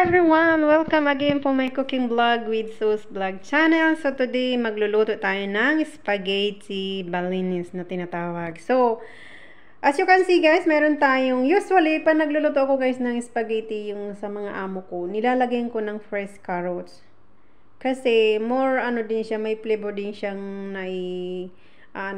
everyone! Welcome again po my cooking vlog with Sus Vlog Channel. So today magluluto tayo ng spaghetti bolognese na tinatawag. So as you can see guys, meron tayong usually pag nagluluto ako guys ng spaghetti yung sa mga amo ko, nilalagyan ko ng fresh carrots. Kasi more ano din siya, may flavor din siyang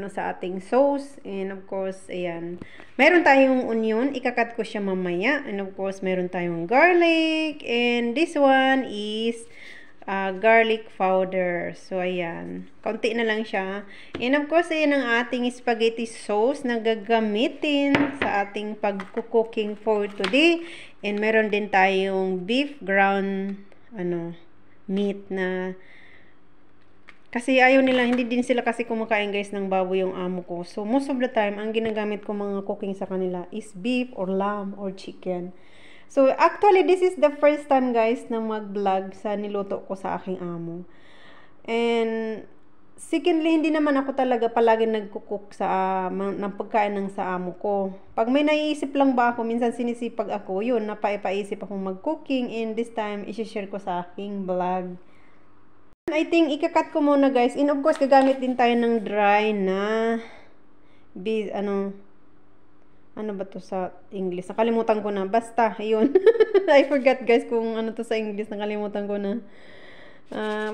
sa ating sauce. And of course, ayan. Meron tayong onion, ikakat ko siya mamaya. And of course, meron tayong garlic. And this one is garlic powder. So, ayan. Kaunti na lang siya. And of course, ayan ang ating spaghetti sauce na gagamitin sa ating pag-cooking for today. And meron din tayong beef ground, meat na kasi ayaw nila, hindi din sila kasi kumakain guys ng baboy yung amo ko. So most of the time, ang ginagamit ko mga cooking sa kanila is beef or lamb or chicken. So actually, this is the first time guys na mag-vlog sa niluto ko sa aking amo. And secondly, hindi naman ako talaga palagi nagkukook sa ng pagkain ng sa amo ko. Pag may naiisip lang ba ako, minsan sinisipag ako, yun, napaipaisip akong mag-cooking. And this time, isi-share ko sa aking vlog. I think ikakat ko muna guys. And of course, gagamit din tayo ng dry na ano ba to sa English? Nakalimutan ko na. Basta, yun. I forgot guys kung ano to sa English. Nakalimutan ko na.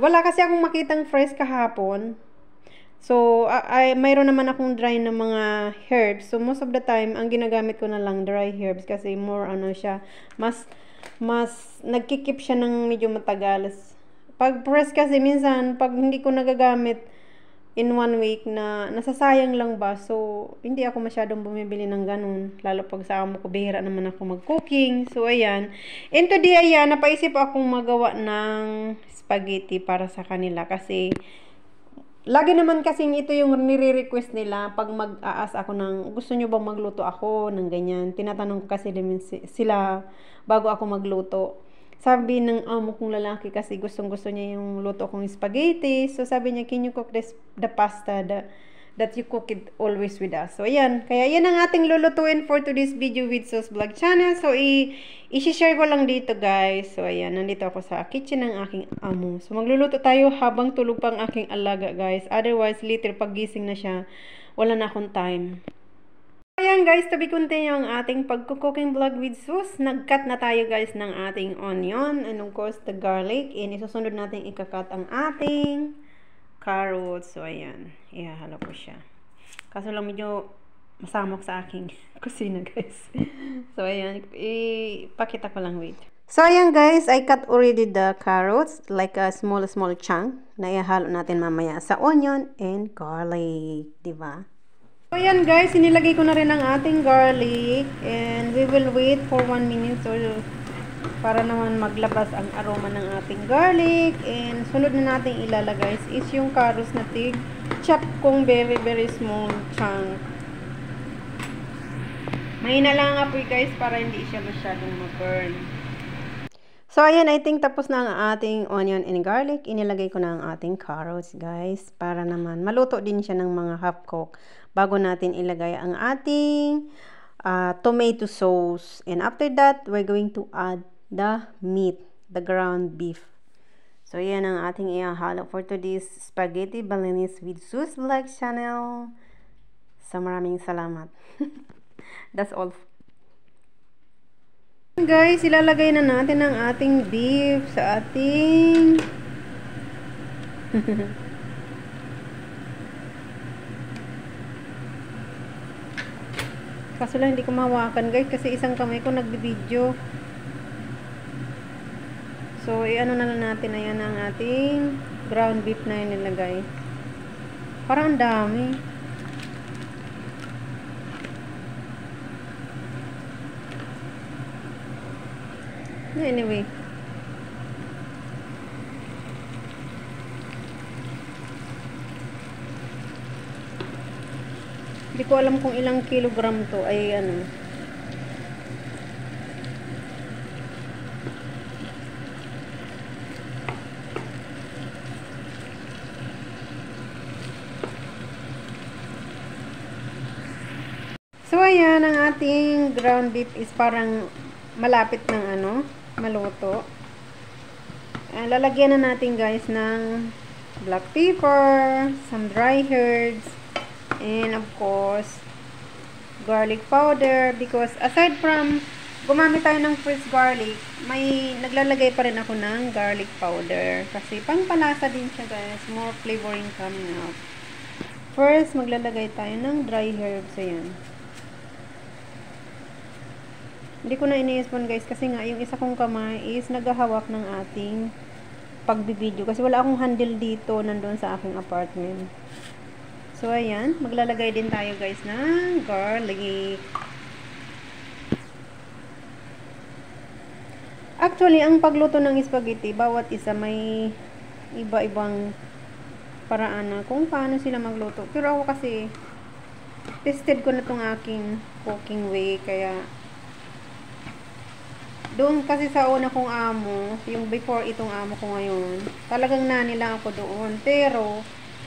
Wala kasi akong makitang fresh kahapon. So, mayroon naman akong dry na mga herbs. So, most of the time, ang ginagamit ko na lang dry herbs kasi more siya. Mas nagkikip siya ng medyo matagal. Pag press kasi minsan, pag hindi ko nagagamit in 1 week na nasasayang lang ba. So, hindi ako masyadong bumibili ng ganun. Lalo pag sa amo ko, bihira naman ako mag-cooking. So, ayan. And today, ayan, napaisip akong magawa ng spaghetti para sa kanila. Kasi, lagi naman kasing ito yung nire-request nila pag mag-aas ako ng, gusto nyo bang magluto ako ng ganyan. Tinatanong ko kasi sila bago ako magluto. Sabi ng amo kong lalaki kasi gustong-gusto niya yung luto kong spaghetti. So, sabi niya, can you cook the pasta that you cook it always with us? So, ayan. Kaya, yan ang ating lulutuin for today's video with Sus Vlog Channel. So, i-share ko lang dito, guys. So, ayan. Nandito ako sa kitchen ng aking amo. So, magluluto tayo habang tulog pa ang aking alaga, guys. Otherwise, later, pag gising na siya, wala na akong time. Ayan guys, to be continue ang ating pag-cooking vlog with Sus. Nag-cut na tayo guys ng ating onion and of course the garlic. And isusunod natin ikakat ang ating carrots. So ayan, ihahalo ko siya. Kaso lang medyo masamok sa aking kusina guys. So ayan, ipakita ko lang, wait. So ayan guys, I cut already the carrots like a small chunk na ihahalo natin mamaya sa onion and garlic, diba? So, ayan guys, inilagay ko na rin ang ating garlic and we will wait for 1 minute so para naman maglabas ang aroma ng ating garlic. And sunod na natin ilalagay is yung carrots na chop kong very small chunk. Mahina lang ang apoy guys para hindi siya masyadong mag-burn. So ayan, I think tapos na ang ating onion and garlic. Inilagay ko na ang ating carrots guys para naman maluto din siya ng mga half cook bago natin ilagay ang ating tomato sauce. And after that, we're going to add the meat, the ground beef. So yan ang ating ihahalo for today's spaghetti bolognese with Sus Vlog Channel. So maraming salamat. That's all. Guys, ilalagay na natin ang ating beef sa ating kaso lang hindi ko mahawakan guys kasi isang kamay ko nagbibideo. So ano na lang natin, ayan ang ating ground beef na inilagay. Parang ang dami. Anyway, hindi ko alam kung ilang kilogram to ay So ayan, ang ating ground beef is parang malapit ng maluto. Lalagyan na natin guys ng black pepper, some dry herbs, and of course, garlic powder. Because aside from gumamit tayo ng fresh garlic, may naglalagay pa rin ako ng garlic powder. Kasi pangpalasa din siya guys. More flavoring coming out. First, maglalagay tayo ng dry herbs. Ayan. Hindi ko na ini-spoon guys kasi nga yung isa kong kamay is naghahawak ng ating pagbibideo. Kasi wala akong handle dito nandun sa aking apartment. So, ayan. Maglalagay din tayo guys ng garlic. Actually, ang pagluto ng spaghetti, bawat isa may iba-ibang paraan na kung paano sila magluto. Pero ako kasi, tested ko na itong aking cooking way. Kaya, doon kasi sa una kong amo, yung before itong amo ko ngayon, talagang nani lang ako doon. Pero,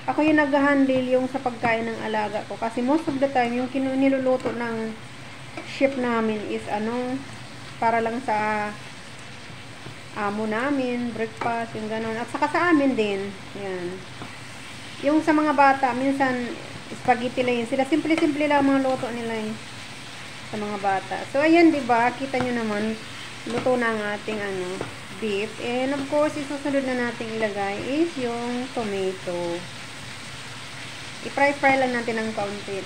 ako yung nag-handle yung sa pagkain ng alaga ko. Kasi most of the time, yung niluluto ng chef namin is para lang sa amo namin, breakfast, yung gano'n. At saka sa amin din. Yan. Yung sa mga bata, minsan, spaghetti lang yun. Sila simple-simple lang mga luto nila yun. Sa mga bata. So, ayan, diba? Kita nyo naman, luto na ang ating beef. And of course, isusunod na natin ilagay is yung tomato. I-fry lang natin ng kaunti.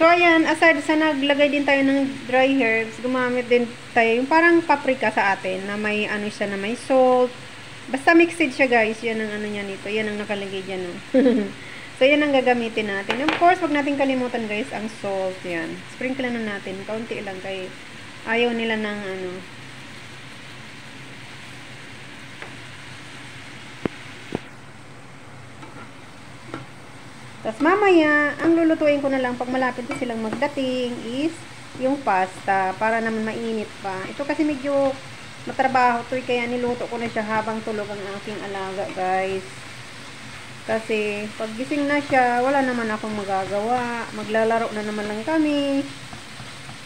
So, ayan, aside sa naglagay din tayo ng dry herbs, gumamit din tayo yung parang paprika sa atin na may siya na may salt. Basta mixed siya guys. Yan ang niya nito. Yan ang nakalagay dyan. No? So, yan ang gagamitin natin. Of course, wag natin kalimutan guys ang salt. Yan. Sprinkle na natin. Kaunti lang kay ayaw nila ng Tapos mamaya, ang lulutuin ko na lang pag malapit na silang magdating is yung pasta para naman mainit pa. Ito kasi medyo matrabaho to kaya niluto ko na siya habang tulog ang aking alaga guys. Kasi, pag gising na siya, wala naman akong magagawa. Maglalaro na naman lang kami.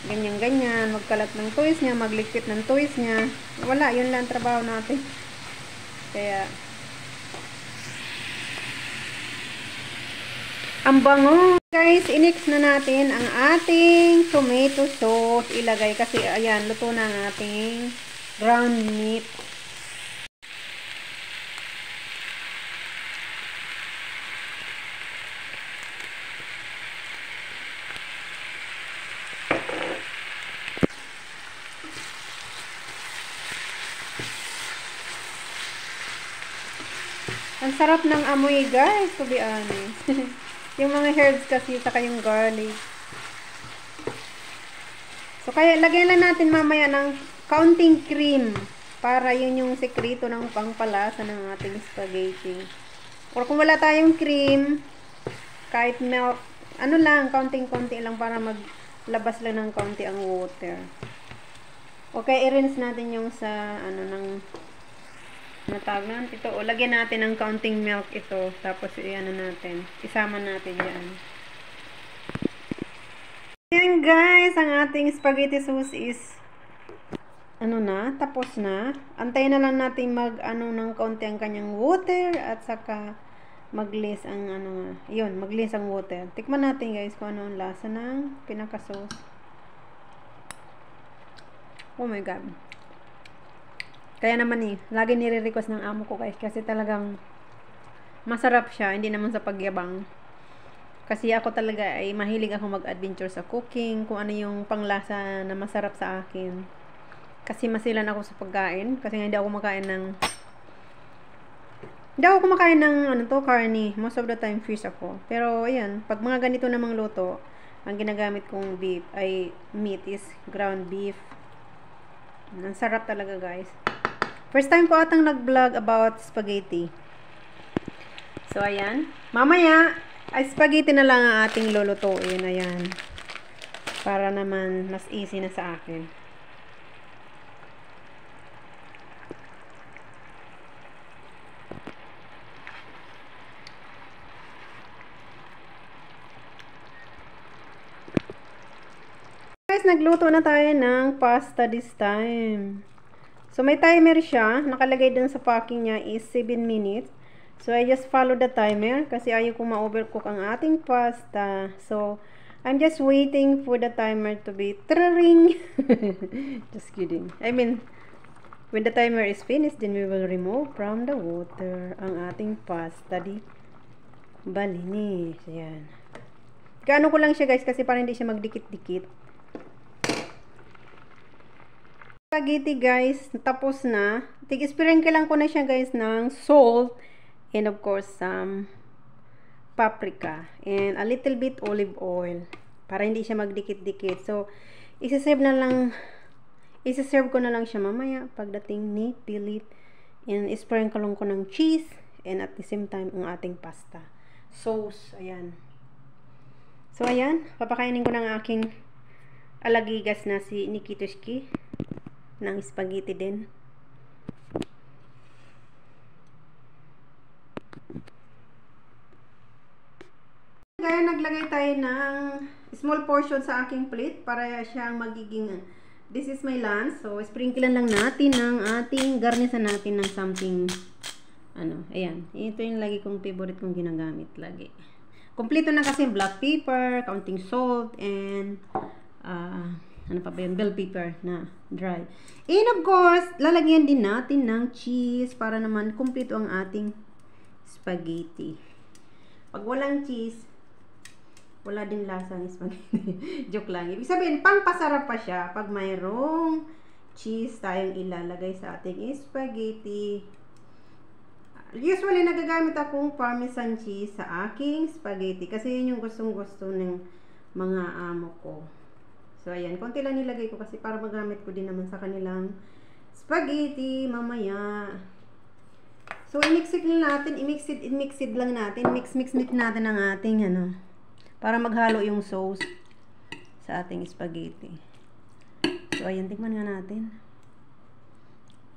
Ganyan-ganyan. Magkalat ng toys niya, maglikpit ng toys niya. Wala, yun lang trabaho natin. Kaya, ang bango! Guys, inix na natin ang ating tomato sauce. Ilagay kasi, ayan, luto na ang ating ground meat. Ang sarap ng amoy guys, to be honest. Yung mga herbs kasi, saka yung garlic. So, kaya lagyan lang natin mamaya ng kaunting cream. Para yun yung sekreto ng pangpalasa ng ating spaghetti. Or kung wala tayong cream, kahit milk, lang, kaunting-kaunti lang para maglabas lang ng kaunti ang water. Okay, i-rinse natin yung sa, natawag na ito. O, lagyan natin ng kaunting milk ito. Tapos, natin. Isama natin yan. Ayan guys, ang ating spaghetti sauce is tapos na. Antayin na lang natin ng kaunti ang kanyang water at saka mag-glaze ang mag-glaze ang water. Tikman natin guys kung ano ang lasa ng pinaka-sauce. Oh my god. Kaya naman lagi nire-request ng amo ko guys kasi talagang masarap siya, hindi naman sa pagyabang. Kasi ako talaga ay mahilig ako mag-adventure sa cooking, kung ano yung panglasa na masarap sa akin. Kasi masilan ako sa pagkain, kasi nga hindi ako kumakain ng karne. Most of the time fish ako. Pero ayan, pag mga ganito namang luto, ang ginagamit kong beef ay meat is ground beef. Ang sarap talaga guys. First time ko atang nag-vlog about spaghetti. So, ayan. Mamaya, ay spaghetti na lang ang ating lulutuin. Ayan. Para naman, mas easy na sa akin. nagluto na tayo ng pasta this time. So, may timer siya. Nakalagay dun sa packing niya is 7 minutes. So, I just follow the timer kasi ayaw ko ma-overcook ang ating pasta. So, I'm just waiting for the timer to be tring. Just kidding. I mean, when the timer is finished, then we will remove from the water ang ating pasta di balinis. Ayan. Gaano ko lang siya guys kasi para hindi siya magdikit-dikit. Spaghetti guys, tapos na. Tig-sprinkle lang ko na siya guys ng salt and of course some paprika and a little bit olive oil para hindi siya magdikit-dikit. So, isa-serve ko na lang siya mamaya pagdating ni Philip. And sprinkle ko ng cheese and at the same time ang ating pasta. Sauce, ayan. So, ayan. Papakainin ko ng aking alagigas na si Nikitoshki ng spaghetti din. Kaya naglagay tayo ng small portion sa aking plate para siyang magiging this is my lunch. So, sprinklean lang natin ng ating garnisan natin ng something ayan. Ito yung lagi kong favorite kong ginagamit lagi. Kompleto na kasi black pepper, counting salt, and ano pa ba yun? Bell pepper na dry. And of course, lalagyan din natin ng cheese para naman kompleto ang ating spaghetti. Pag walang cheese, wala din lasang spaghetti. Joke lang. Ibig sabihin, pangpasarap pa siya pag mayroong cheese tayong ilalagay sa ating spaghetti. Usually, nagagamit akong parmesan cheese sa aking spaghetti kasi yun yung gustong-gusto ng mga amo ko. So, ayan. Konti lang nilagay ko kasi para magamit ko din naman sa kanilang spaghetti mamaya. So, i-mix-it lang natin. I-mix-it lang natin. Mix natin ang ating para maghalo yung sauce sa ating spaghetti. So, ayan. Tikman nga natin.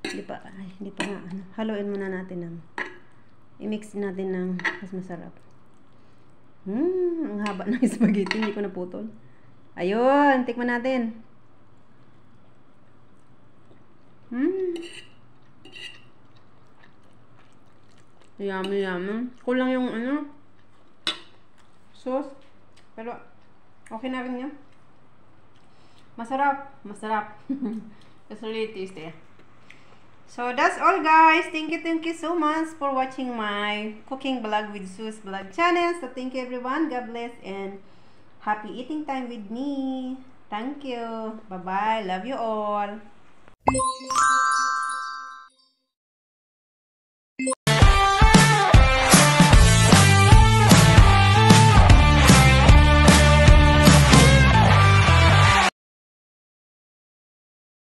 Hindi pa nga. Haluin muna natin ng i-mix natin ng mas masarap. Ang haba ng spaghetti. Hindi ko naputol. Ayun. Tikman natin. Yummy, yummy. Kulang yung sauce. Pero, okay na rin yan. Masarap. Masarap. It's really tasty. So, that's all guys. Thank you so much for watching my cooking vlog with Sue's Vlog channel. So, thank you everyone. God bless and happy eating time with me. Thank you. Bye-bye. Love you all.